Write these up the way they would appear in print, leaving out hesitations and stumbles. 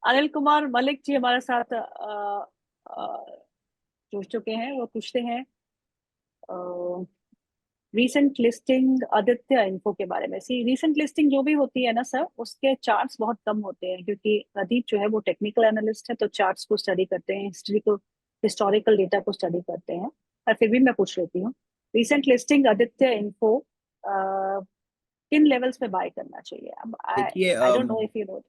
अनिल कुमार मलिक जी हमारे साथ जुड़ चुके हैं। वो पूछते हैं रीसेंट लिस्टिंग आदित्य इन्फो के बारे में। सी रीसेंट लिस्टिंग जो भी होती है ना सर, उसके चार्ट्स बहुत कम होते हैं, क्योंकि प्रदीप जो है वो टेक्निकल एनालिस्ट है, तो चार्ट्स को स्टडी करते हैं, हिस्ट्री को, हिस्टोरिकल डेटा को स्टडी करते हैं। पर फिर भी मैं पूछ लेती हूँ, रीसेंट लिस्टिंग आदित्य इन्फो किन लेवल्स पे बाय करना चाहिए? अब आई देखिए I don't know if you know.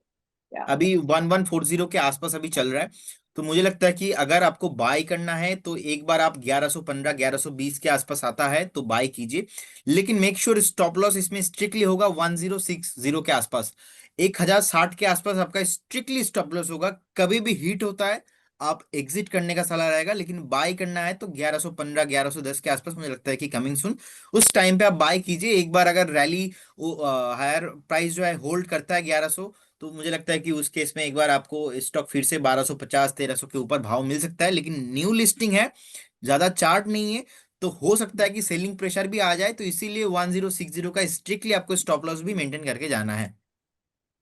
या अभी 1140 के आसपास अभी चल रहा है। तो मुझे लगता है कि अगर आपको बाय करना है तो एक बार आप 1115 1120 के आसपास आता है तो बाय कीजिए। लेकिन मेक श्योर स्टॉप लॉस इसमें स्ट्रिक्टली होगा 1060 के आसपास। 1060 के आसपास आपका स्ट्रिक्टली स्टॉप लॉस होगा। कभी भी हिट होता है आप एग्जिट करने का सलाह रहेगा, लेकिन बाय करना है तो 1115 1110 के आसपास मुझे लगता है कि कमिंग सुन उस टाइम पे आप बाय कीजिए। एक बार अगर रैली हायर प्राइस जो है होल्ड करता है 1100, तो मुझे लगता है कि उस केस में एक बार आपको स्टॉक फिर से 1250 1300 के ऊपर भाव मिल सकता है। लेकिन न्यू लिस्टिंग है, ज्यादा चार्ट नहीं है, तो हो सकता है कि सेलिंग प्रेशर भी आ जाए। तो इसीलिए 1060 का स्ट्रिक्टली आपको स्टॉप लॉस भी मेंटेन करके जाना है।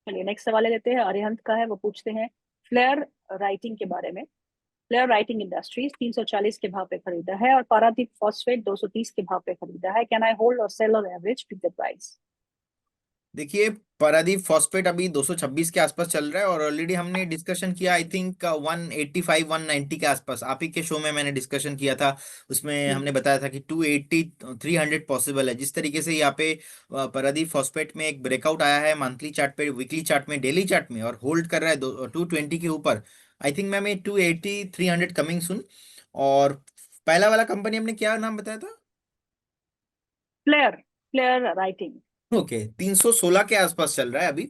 चलिए नेक्स्ट सवाल ले लेते हैं। अरिहंत का है, वो पूछते हैं फ्लेयर राइटिंग के बारे में। फ्लेयर राइटिंग इंडस्ट्रीज 340 के भाव पे खरीदा है और पारादीप फॉस्फेट 230 के भाव पे खरीदा है। कैन आई होल्ड और सेल और एवरेज पिक द प्राइस? देखिए, पारादीप फॉस्फेट अभी 226 के आसपास चल रहा है और ऑलरेडी हमने डिस्कशन किया, आई थिंक 185 190 के आसपास आप ही के शो में मैंने डिस्कशन किया था। उसमें हमने बताया था कि 280 300 पॉसिबल है। जिस तरीके से यहाँ पे पारादीप फॉस्फेट में एक ब्रेकआउट आया है मंथली चार्ट पे, वीकली चार्ट में, डेली चार्ट में, और होल्ड कर रहा है 220 के ऊपर। आई थिंक मैम 280 300 कमिंग सुन। और पहला वाला कंपनी हमने क्या नाम बताया था? Flare flare writing. ओके, 316 के आसपास चल रहा है अभी।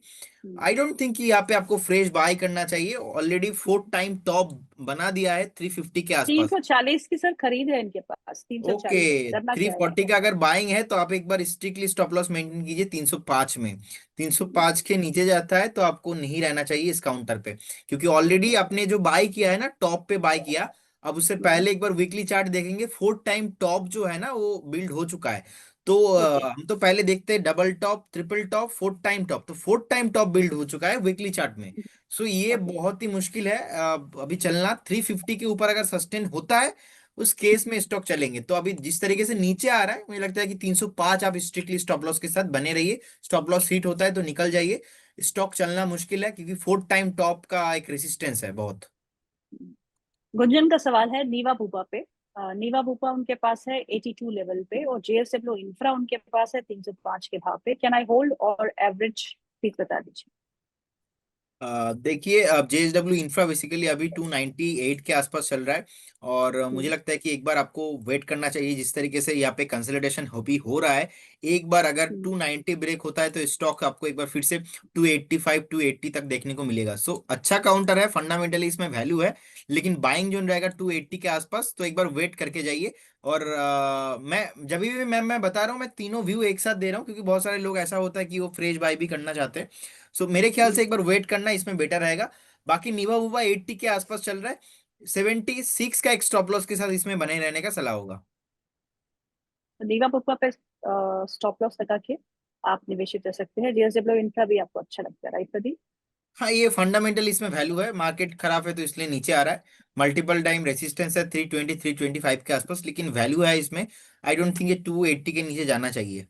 आई डोंट थिंक कि यहाँ पे आपको फ्रेश बाय करना चाहिए। ऑलरेडी फोर्थ टाइम टॉप बना दिया है 350 के आसपास। 340 की सर खरीद है इनके पास, ओके, 340 करना थ्री क्या है फोर्टी इनको? का अगर बाइंग है तो आप एक बार स्ट्रिक्टली स्टॉप लॉस मेंटेन कीजिए 305 में। 305 के नीचे जाता है तो आपको नहीं रहना चाहिए इस काउंटर पे, क्योंकि ऑलरेडी आपने जो बाय किया है ना, टॉप पे बाय किया। अब उससे पहले एक बार वीकली चार्ट देखेंगे, फोर्थ टाइम टॉप जो है ना वो बिल्ड हो चुका है। तो ओके। हम तो पहले देखते हैं double top, triple top, fourth time top. तो फोर्थ टाइम टॉप बिल्ड हो चुका है वीकली चार्ट में। सो ये ओके। बहुत ही मुश्किल है अभी चलना। 350 के ऊपर अगर सस्टेन होता है उस केस में स्टॉक चलेंगे। तो अभी जिस तरीके से नीचे आ रहा है मुझे लगता है कि 305 आप स्ट्रिक्टली स्टॉप लॉस के साथ बने रहिए। स्टॉप लॉस हिट होता है तो निकल जाइए। स्टॉक चलना मुश्किल है क्योंकि फोर्थ टाइम टॉप का एक रेसिस्टेंस है बहुत। गुंजन का सवाल है नीवा बुपा पे। नीवा बुपा उनके पास है 82 लेवल पे, और जेएसडब्ल्यू इंफ्रा उनके पास है 305 के भाव पे। कैन आई होल्ड और एवरेज प्लीज बता दीजिए। देखिए, अब जेएसडब्ल्यू इंफ्रा बेसिकली अभी 298 के आसपास चल रहा है। और मुझे हम्म, लगता है कि एक बार आपको वेट करना चाहिए। जिस तरीके से यहाँ पे कंसोलिडेशन भी हो रहा है, एक बार अगर हम्म, 290 ब्रेक होता है तो स्टॉक आपको एक बार फिर से 285 280 तक देखने को मिलेगा। सो अच्छा काउंटर है, फंडामेंटली इसमें वैल्यू है। लेकिन बाइंग जोन रहेगा 280 के आसपास, तो एक बार वेट करके जाइए। और मैं जब भी मैं बता रहा हूँ, मैं तीनों व्यू एक साथ दे रहा हूँ क्योंकि बहुत सारे लोग ऐसा होता है कि वो फ्रेश बाय भी करना चाहते हैं। सो मेरे ख्याल हम्म। से एक बार वेट करना इसमें बेटर रहेगा। बाकी नीवा हुआ 80 के आसपास चल रहा है। 76 का एक स्टॉप लॉस के साथ इसमें बने रहने का सलाह होगा। तो नीवा बुपा पे स्टॉप लॉस लगा के आप निवेशित कर सकते हैं। जेएसडब्ल्यू इंफ्रा भी आपको अच्छा लगता है, राइट प्रदीप? हाँ, ये फंडामेंटल इसमें वैल्यू है। मार्केट खराब है तो इसलिए नीचे आ रहा है। मल्टीपल टाइम रेसिस्टेंस है 320 325 के आसपास, लेकिन वैल्यू है इसमें। आई डोंट थिंक ये 280 के नीचे जाना चाहिए।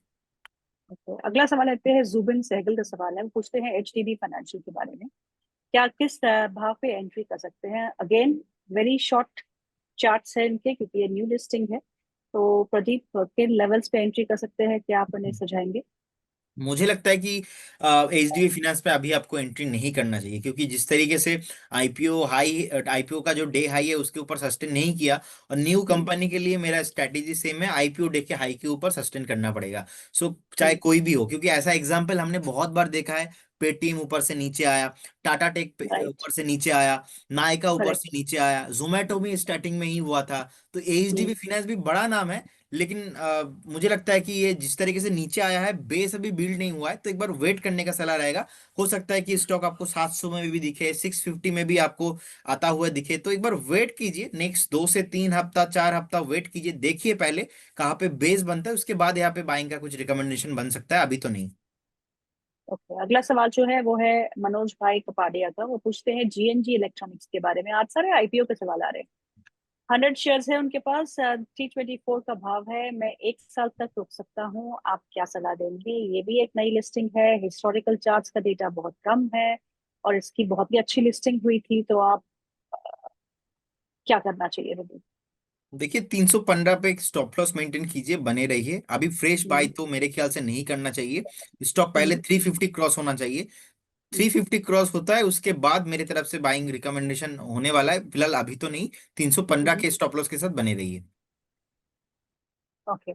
तो अगला सवाल लेते हैं, जुबिन सहगल का सवाल है। वो पूछते हैं एचडीबी फाइनेंशियल के बारे में। क्या किस भाव पे एंट्री कर सकते हैं? अगेन वेरी शॉर्ट चार्ट्स है इनके, क्योंकि ये न्यू लिस्टिंग है। तो प्रदीप किन लेवल्स पे एंट्री कर सकते हैं, क्या आप उन्हें सुझाएंगे? मुझे लगता है कि एचडीबी फाइनेंस पे अभी आपको एंट्री नहीं करना चाहिए, क्योंकि जिस तरीके से आईपीओ का जो डे हाई है उसके ऊपर सस्टेन नहीं किया। और न्यू हम्म, कंपनी के लिए मेरा स्ट्रैटेजी सेम है, आईपीओ डे के हाई के ऊपर सस्टेन करना पड़ेगा। सो चाहे हम्म। कोई भी हो, क्योंकि ऐसा एग्जाम्पल हमने बहुत बार देखा है। पेटीएम ऊपर से नीचे आया, टाटा टेक राइट। ऊपर से नीचे आया, नायका ऊपर से करेक्ट। नीचे आया, जोमेटो भी स्टार्टिंग में ही हुआ था। तो एचडीबी फाइनेंस भी बड़ा नाम है, लेकिन मुझे लगता है कि ये जिस तरीके से नीचे आया है, बेस अभी बिल्ड नहीं हुआ है, तो एक बार वेट करने का सलाह रहेगा। हो सकता है कि स्टॉक आपको 700 में भी दिखे, 650 में भी आपको आता हुआ दिखे। तो एक बार वेट कीजिए, नेक्स्ट 2 से 3 हफ्ता 4 हफ्ता वेट कीजिए, देखिए पहले कहाँ पे बेस बनता है, उसके बाद यहाँ पे बाइंग का कुछ रिकमेंडेशन बन सकता है, अभी तो नहीं। ओके, अगला सवाल जो है वो है मनोज भाई कपाडिया का। वो पूछते हैं जीएनजी इलेक्ट्रॉनिक्स के बारे में। आज सारे आईपीओ के सवाल आ रहे हैं। 100 शेयर्स है उनके पास, 324 का भाव है। मैं 1 साल तक रोक सकता हूँ, आप क्या सलाह देंगे? ये भी एक नई लिस्टिंग है, हिस्टोरिकल चार्ट्स का डेटा बहुत कम है, और इसकी बहुत ही अच्छी लिस्टिंग हुई थी। तो आप क्या करना चाहिए मुझे? देखिए 315 पे एक स्टॉप लॉस मेंटेन कीजिए, बने रहिए। अभी फ्रेश बाय हम्म। तो मेरे ख्याल से नहीं करना चाहिए। स्टॉक पहले हम्म। 350 क्रॉस होना चाहिए। हम्म। 350 क्रॉस होता है उसके बाद मेरे तरफ से बाइंग रिकमेंडेशन होने वाला है, फिलहाल अभी तो नहीं। 315 हम्म। के स्टॉप लॉस के साथ बने रहिए। ओके,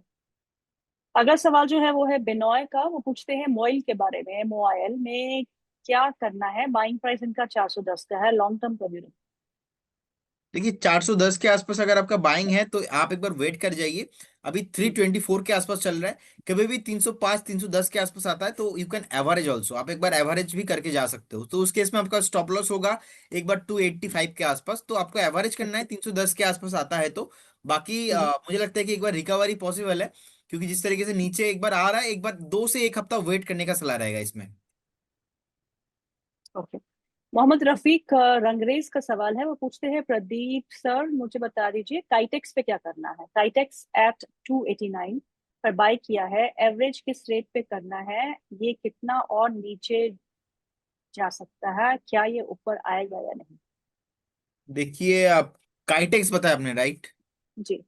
अगला सवाल जो है वो है बिनॉय का। वो पूछते हैं मोइल के बारे में, मोआइल में क्या करना है? बाइंग प्राइस इनका 410 का है, लॉन्ग टर्म का व्यू। देखिए 410 के आसपास अगर आपका बाइंग है तो आप एक बार वेट कर जाइए। अभी हम्म। 324 के आसपास चल रहा है। कभी भी 305 310 के आसपास आता है तो यू कैन एवरेज ऑल्सो, आप एक बार एवरेज भी करके जा सकते हो। तो उस केस में आपका स्टॉप लॉस होगा एक बार 285 के आसपास। तो आपको एवरेज करना है, ओके। 310 के आसपास आता है तो। बाकी हम्म। मुझे लगता है कि एक बार रिकवरी पॉसिबल है, क्योंकि जिस तरीके से नीचे एक बार आ रहा है, एक बार 2 से 1 हफ्ता वेट करने का सलाह रहेगा इसमें। ओके, मोहम्मद रफीक रंगरेज का सवाल है। वो पूछते हैं प्रदीप सर मुझे बता दीजिए काइटेक्स पे क्या करना है? काइटेक्स एट 289 पर बाय किया है, एवरेज किस रेट पे करना है? ये कितना और नीचे जा सकता है? क्या ये ऊपर आएगा या नहीं? देखिए आप, काइटेक्स बताया आपने राइट। जी।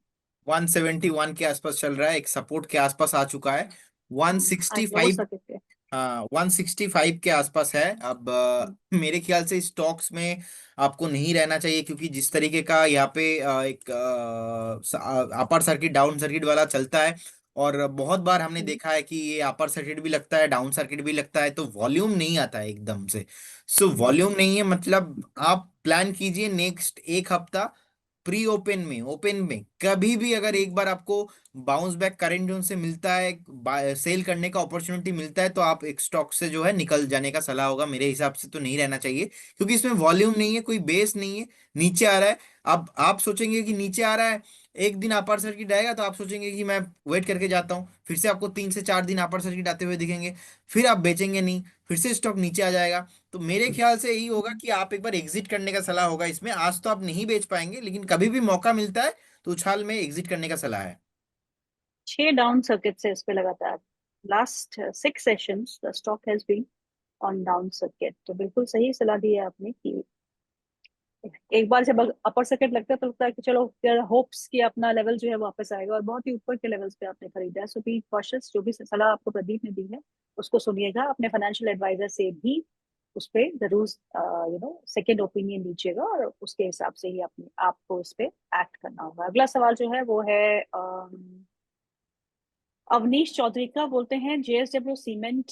171 के आसपास चल रहा है, एक सपोर्ट के आसपास आ चुका है। आई क्लोज 165, सर्किट पे। हाँ 165 के आसपास है अब। मेरे ख्याल से स्टॉक्स में आपको नहीं रहना चाहिए, क्योंकि जिस तरीके का यहाँ पे एक अपर सर्किट डाउन सर्किट वाला चलता है, और बहुत बार हमने हम्म। देखा है कि ये अपर सर्किट भी लगता है, डाउन सर्किट भी लगता है, तो वॉल्यूम नहीं आता है एकदम से। So okay. वॉल्यूम नहीं है मतलब आप प्लान कीजिए नेक्स्ट 1 हफ्ता प्री ओपन में, ओपन में कभी भी अगर एक बार आपको बाउंस बैक करंट जोन से मिलता है, सेल करने का अपॉर्चुनिटी मिलता है, तो आप एक स्टॉक से जो है निकल जाने का सलाह होगा। मेरे हिसाब से तो नहीं रहना चाहिए, क्योंकि इसमें वॉल्यूम नहीं है, कोई बेस नहीं है। नीचे आ रहा है, अब आप सोचेंगे कि नीचे आ रहा है, एक दिन अपर सर्किट आएगा तो आप सोचेंगे कि मैं वेट करके जाता हूँ, फिर से आपको 3 से 4 दिन अपर सर्किट आते हुए दिखेंगे, फिर आप बेचेंगे नहीं, फिर से स्टॉक नीचे आ जाएगा। तो मेरे ख्याल से यही होगा कि आप एक बार एग्जिट करने का सलाह होगा इसमें। आज तो आप नहीं बेच पाएंगे, लेकिन कभी भी मौका मिलता है तो उछाल में एग्जिट करने का सलाह है। 6 डाउन सर्किट से इस पे लगातार last 6 sessions the stock has been on down circuit. तो बिल्कुल सही सलाह दी है आपने कि एक बार जब अपर सर्किट लगता है तो लगता है कि चलो होप्स कि अपना लेवल जो है वापस आएगा, और बहुत ही ऊपर के लेवल्स पे आपने खरीदा है। सो बी कॉशियस। जो भी सलाह आपको प्रदीप ने दी है उसको सुनिएगा, अपने फाइनेंशियल एडवाइजर से भी उस पे जरूर सेकेंड ओपिनियन लीजिएगा, और उसके हिसाब से ही अपने आपको इस पे एक्ट करना होगा। अगला सवाल जो है वो है अवनीश चौधरी का। बोलते हैं जेएसडब्ल्यू सीमेंट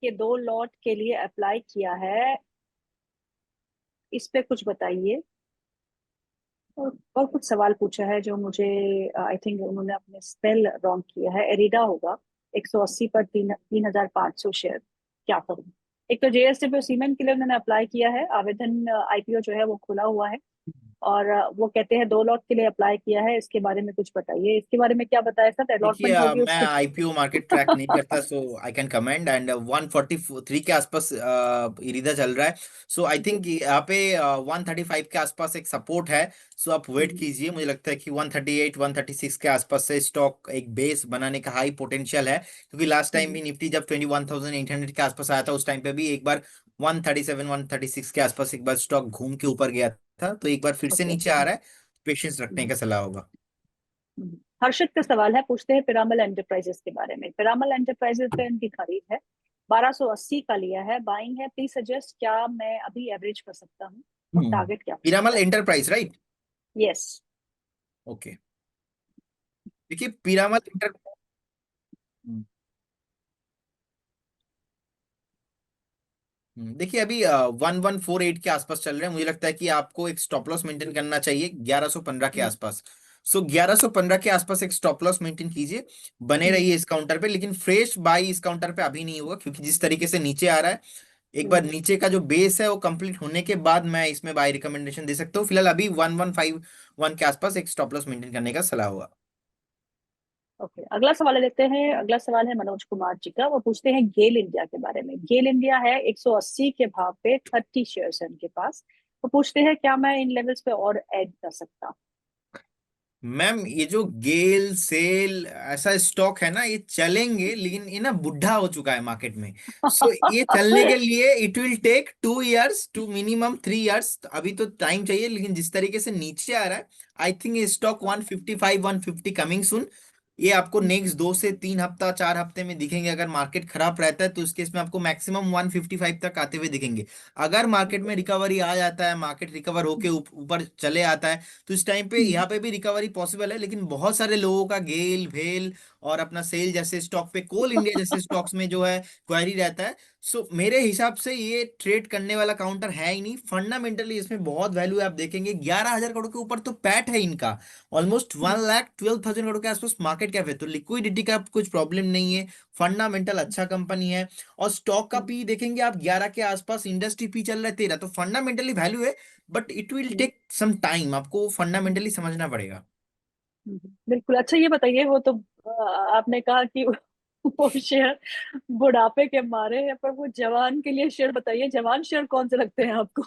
के 2 लॉट के लिए अप्लाई किया है, इस पे कुछ बताइए। और कुछ सवाल पूछा है जो मुझे आई थिंक उन्होंने अपने स्पेल रॉन्ग किया है। एरिडा होगा। 180 पर 3,500 शेयर, क्या करूं? एक तो जेएसडब्ल्यू सीमेंट के लिए उन्होंने अप्लाई किया है, आवेदन आईपीओ जो है वो खुला हुआ है, और वो कहते हैं 2 लॉट के लिए अप्लाई किया है। इसके बारे में कुछ बताइए। इसके बारे में क्या बताया सर? देखिए अलॉटमेंट होगी मैं उसके? आईपीओ मार्केट ट्रैक नहीं करता, सो आई कैन कमेंड। एंड 143 के आसपास इरिदा चल रहा है। सो आई जी। थिंक यहाँ पे 135 के आसपास एक सपोर्ट है। सो आप वेट हम्म। कीजिए, मुझे लगता है कि 138 136 के आसपास से स्टॉक एक बेस बनाने का हाई पोटेंशियल है, क्योंकि लास्ट टाइम हम्म। भी निफ्टी जब 21,800 के आसपास आया था, उस टाइम पे भी एक बार 137 136 के आसपास एक बार स्टॉक घूम के ऊपर गया था। तो एक बार फिर से ओके। नीचे आ रहा है, पेशेंस रखने हम्म। का सलाह होगा। हर्षित का सवाल है, पूछते हैं पिरामल एंटरप्राइजेस के बारे में। पिरामल एंटरप्राइजेस पे इनकी खरीद है, 1280 का लिया है, बाइंग है। प्लीज सजेस्ट क्या मैं अभी एवरेज कर सकता हूँ, और टारगेट क्या हो पिरामल सकता है? Enterprise right. यस। ओके, देखिए पिरामल इंटर, देखिए अभी 1148 के आसपास चल रहे हैं। मुझे लगता है कि आपको एक स्टॉप लॉस मेंटेन करना चाहिए 1115 के हम्म। आसपास। सो 1115 के आसपास एक स्टॉप लॉस मेंटेन कीजिए, बने हम्म। रहिए इस काउंटर पे। लेकिन फ्रेश बाई इस काउंटर पे अभी नहीं होगा, क्योंकि जिस तरीके से नीचे आ रहा है, एक बार हम्म। नीचे का जो बेस है वो कंप्लीट होने के बाद मैं इसमें बाई रिकमेंडेशन दे सकता हूँ। फिलहाल अभी 1151 के आसपास एक स्टॉप लॉस मेंटेन करने का सलाह होगा। ओके, अगला सवाल लेते हैं। अगला सवाल है मनोज कुमार जी का। वो पूछते हैं गेल इंडिया के बारे में। गेल इंडिया है 180 के भाव पे, 30 शेयर्स है उनके पास। वो पूछते हैं क्या मैं इन लेवल्स पे और ऐड कर सकता हूँ? मैम ये जो गेल सेल ऐसा स्टॉक है ना, ये चलेंगे लेकिन ये ना बुढ़ा हो चुका है मार्केट में। सो ये चलने के लिए it will take 2 years to minimum 3 years. अभी तो टाइम चाहिए, लेकिन जिस तरीके से नीचे आ रहा है, आई थिंक ये स्टॉक 155 150 कमिंग सुन। ये आपको नेक्स्ट 2 से 3 हफ्ता 4 हफ्ते में दिखेंगे। अगर मार्केट खराब रहता है तो इस केस में आपको मैक्सिमम 155 तक आते हुए दिखेंगे। अगर मार्केट में रिकवरी आ जाता है, मार्केट रिकवर होके ऊपर चले आता है, तो इस टाइम पे यहाँ पे भी रिकवरी पॉसिबल है। लेकिन बहुत सारे लोगों का गेल भेल और अपना सेल जैसे स्टॉक पे, कोल इंडिया जैसे स्टॉक्स में जो है क्वेरी रहता है। सो मेरे हिसाब से ये ट्रेड करने वाला काउंटर है ही नहीं। फंडामेंटली इसमें बहुत वैल्यू है। आप देखेंगे 11,000 करोड़ के ऊपर तो पैट है इनका। ऑलमोस्ट 1,12,000 करोड़ के आसपास मार्केट कैप है। तो लिक्विडिटी का कुछ प्रॉब्लम नहीं है। फंडामेंटल अच्छा कंपनी है। और स्टॉक का पी देखेंगे आप 11 के आसपास, इंडस्ट्री पी चल रहा है 13। तो फंडामेंटली वैल्यू है, but it will take some time. आपको फंडामेंटली समझना पड़ेगा। बिल्कुल। अच्छा ये बताइए, वो तो आपने कहा कि वो शेयर बुढ़ापे के मारे हैं, पर वो जवान के लिए शेयर बताइए, जवान शेयर कौन से लगते हैं आपको?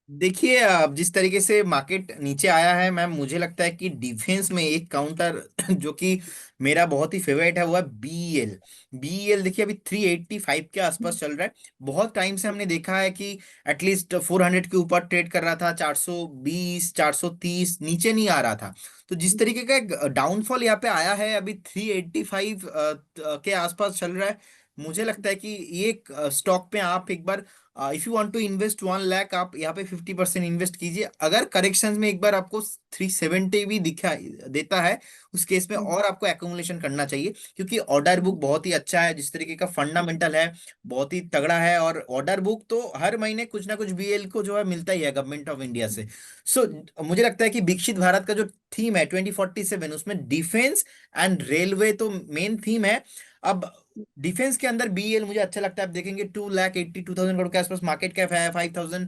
देखिए, अब जिस तरीके से मार्केट नीचे आया है मैम, मुझे लगता है कि डिफेंस में एक काउंटर जो कि मेरा बहुत ही फेवरेट है, वो है बीईएल। बीईएल देखिए अभी 385 के आसपास चल रहा है। बहुत टाइम से हमने देखा है कि एटलीस्ट 400 के ऊपर ट्रेड कर रहा था, 420 430 नीचे नहीं आ रहा था। तो जिस तरीके का एक डाउनफॉल यहाँ पे आया है, अभी 385 के आसपास चल रहा है। मुझे लगता है कि ये स्टॉक पे आप एक बार, if you want to invest 1 lakh, आप यहाँ पे 50% इन्वेस्ट कीजिए। अगर करेक्शन में एक बार आपको 370 भी दिखा देता है, उस केस में और आपको एक्यूमुलेशन करना चाहिए। क्योंकि ऑर्डर बुक बहुत ही अच्छा है, जिस तरीके का फंडामेंटल है बहुत ही तगड़ा है। और ऑर्डर बुक तो हर महीने कुछ ना कुछ बीएल को जो है मिलता ही है गवर्नमेंट ऑफ इंडिया से। सो मुझे लगता है कि विकसित भारत का जो थीम है 2047, उसमें डिफेंस एंड रेलवे तो मेन थीम है। अब डिफेंस के अंदर बीएल मुझे अच्छा लगता है। आप देखेंगे 2,82,000 करोड़ के आसपास मार्केट कैप है, 5,000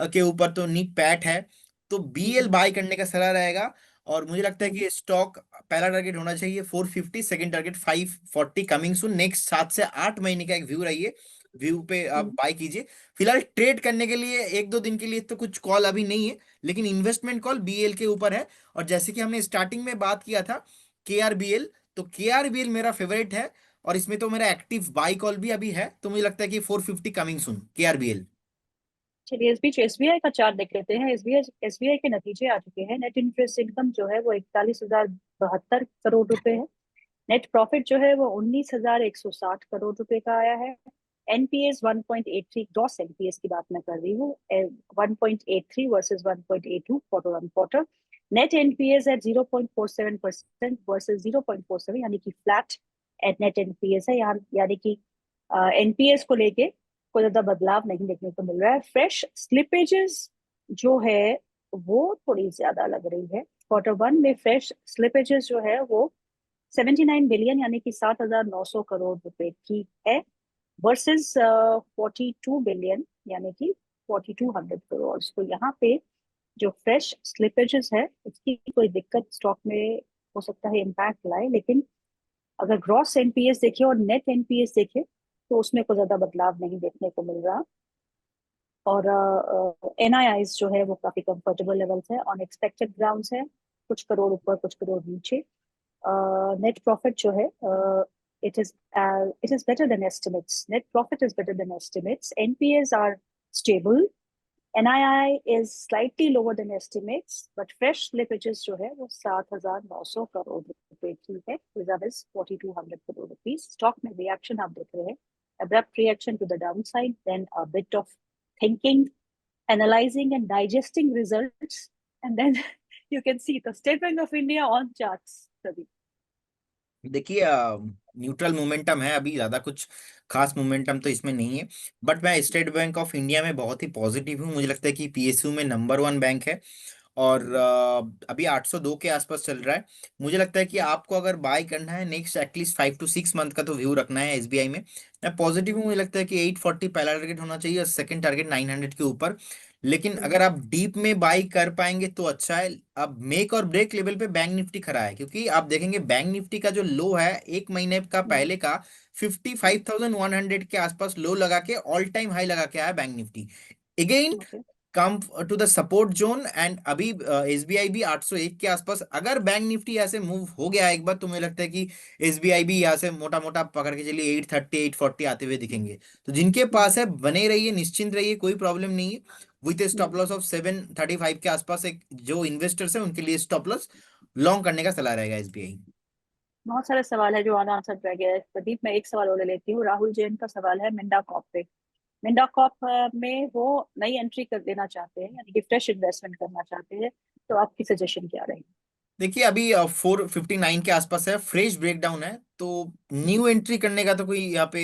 के ऊपर तो नीट पैट है। तो बीएल बाय करने का सलाह रहेगा। और मुझे लगता है कि स्टॉक पहला टारगेट होना चाहिए 450, second target 540 coming soon. Next 7 से 8 महीने का एक व्यू रहिए, व्यू पे आप बाय कीजिए। फिलहाल ट्रेड करने के लिए 1-2 दिन के लिए तो कुछ कॉल अभी नहीं है, लेकिन इन्वेस्टमेंट कॉल बीएल के ऊपर है। और जैसे कि हमने स्टार्टिंग में बात किया था केआरबीएल, तो केआरबीएल मेरा फेवरेट है। और इसमें तो मेरा एक्टिव बाई कॉल भी अभी है। तो मुझे लगता है कि 450 कमिंग सुन केआरबीएल। चलिए इस बीच एसबीआई का चार्ट देख लेते हैं। एसबीआई एसबीआई के नतीजे आ चुके हैं। नेट इंटरेस्ट इनकम जो है वो 41,072 करोड़ रुपए है। नेट प्रॉफिट जो है वो 19,160 करोड़ रुपए का आया है। एनपीएस 1.83, ग्रॉस एनपीएस की बात मैं कर रही हूँ, 1.83 versus 1.82 quarter on quarter. Net NPS है 0.47% वर्सेज 0.47, यानी कि फ्लैट एट नेट एनपीएस है यहाँ। यानी कि एनपीएस को लेके कोई ज्यादा बदलाव नहीं देखने को मिल रहा है। फ्रेश स्लिपेजेस जो है वो थोड़ी ज्यादा लग रही है। क्वार्टर वन में फ्रेश स्लिपेजेस जो है वो 79 बिलियन, यानी कि 7,900 करोड़ रुपए की है, वर्सेस 42 बिलियन, यानी कि 4,200 करोड़। तो यहाँ पे जो फ्रेश स्लिपेजेस है उसकी कोई दिक्कत स्टॉक में हो सकता है इम्पैक्ट लाए, लेकिन अगर ग्रॉस एनपीएस देखे और नेट एनपीएस देखे तो उसमें कोई ज्यादा बदलाव नहीं देखने को मिल रहा। और एनआईआईज जो है वो काफी कंफर्टेबल लेवल्स है, ऑन एक्सपेक्टेड ग्राउंड्स है, कुछ करोड़ ऊपर कुछ करोड़ नीचे। नेट प्रॉफिट जो है it is it is better than estimates. Net profit is better than estimates. NPAs are stable. NII is slightly lower than estimates, but fresh slippages जो है वो 7,900 करोड़ रुपए की है, reserve is 4,200 crore rupees. Stock में reaction आप देख रहे हैं, abrupt reaction to the downside, then a bit of thinking, analyzing and digesting results, and then you can see the State Bank of India on charts. Pradeep. देखिए, neutral momentum है अभी, ज्यादा कुछ खास मोमेंटम तो इसमें नहीं है। बट मैं स्टेट बैंक ऑफ इंडिया में बहुत ही पॉजिटिव हूँ। मुझे लगता है कि पीएसयू में नंबर 1 बैंक है। और अभी 802 के आसपास चल रहा है। मुझे लगता है कि आपको अगर बाय करना है नेक्स्ट एटलीस्ट 5 to 6 मंथ का तो व्यू रखना है एसबीआई में। मैं पॉजिटिव हूँ। मुझे लगता है कि 840 पहला टारगेट होना चाहिए और सेकंड टारगेट 900 के ऊपर। लेकिन हम्म, अगर आप डीप में बाई कर पाएंगे तो अच्छा है। अब मेक और ब्रेक लेवल पे बैंक निफ्टी खड़ा है, क्योंकि आप देखेंगे बैंक निफ्टी का जो लो है एक महीने का हम्म, पहले का 55,100 के आसपास लो लगा के ऑल टाइम हाई लगा के आया bank Nifty. Again okay. Come to the support zone, and अभी एसबीआई भी 801 के आसपास, अगर बैंक निफ्टी ऐसे मूव हो गया एक बार तो मुझे लगता है कि एसबीआई भी यहाँ से मोटा मोटा पकड़ के चलिए 830 840 आते हुए दिखेंगे। तो जिनके हम्म, पास है बने रहिए, निश्चिंत रहिए, कोई प्रॉब्लम नहीं है। With stop hmm. Loss of 735 के आसपास एक जो इन्वेस्टर्स है उनके लिए स्टॉप लॉस लॉन्ग करने का सलाह रहेगा एसबीआई। बहुत सारे सवाल है जो आंसर रह गया है प्रदीप। मैं एक सवाल और ले लेती हूँ। राहुल जैन का सवाल है मिंडा कॉप पे। मिंडा कॉप में वो नई एंट्री कर देना चाहते हैं, यानी कि फ्रेश इन्वेस्टमेंट करना चाहते हैं, तो आपकी सजेशन क्या रहेगी? देखिए अभी 459 के आसपास है, फ्रेश ब्रेकडाउन है, तो हम्म, न्यू एंट्री करने का तो कोई यहाँ पे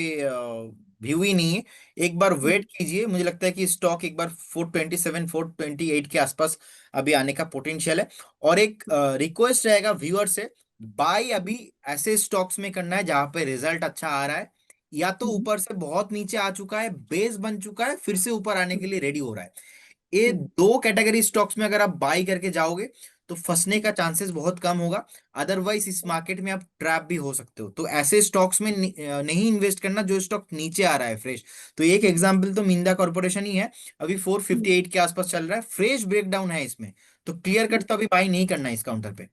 व्यू ही नहीं है। एक बार हम्म, वेट कीजिए, मुझे लगता है कि स्टॉक एक बार 427 428 के आसपास अभी आने का पोटेंशियल है। और एक रिक्वेस्ट रहेगा व्यूअर से, बाय अभी ऐसे स्टॉक्स में करना है जहां पे रिजल्ट अच्छा आ रहा है, या तो हम्म, ऊपर से बहुत नीचे आ चुका है, बेस बन चुका है, फिर से ऊपर आने के हम्म, लिए रेडी हो रहा है। ये हम्म, दो कैटेगरी स्टॉक्स में अगर आप बाई करके जाओगे तो फंसने हम्म, का चांसेस बहुत कम होगा। अदरवाइज इस मार्केट में आप ट्रैप भी हो सकते हो, तो ऐसे स्टॉक्स में नहीं इन्वेस्ट करना जो स्टॉक नीचे आ रहा है फ्रेश। तो एक एग्जांपल तो मिंदा कॉर्पोरेशन ही है, अभी हम्म, 458 के आसपास चल रहा है, फ्रेश ब्रेकडाउन है इसमें, तो क्लियर कट हम्म। तो अभी बाई नहीं करना है इस काउंटर पे।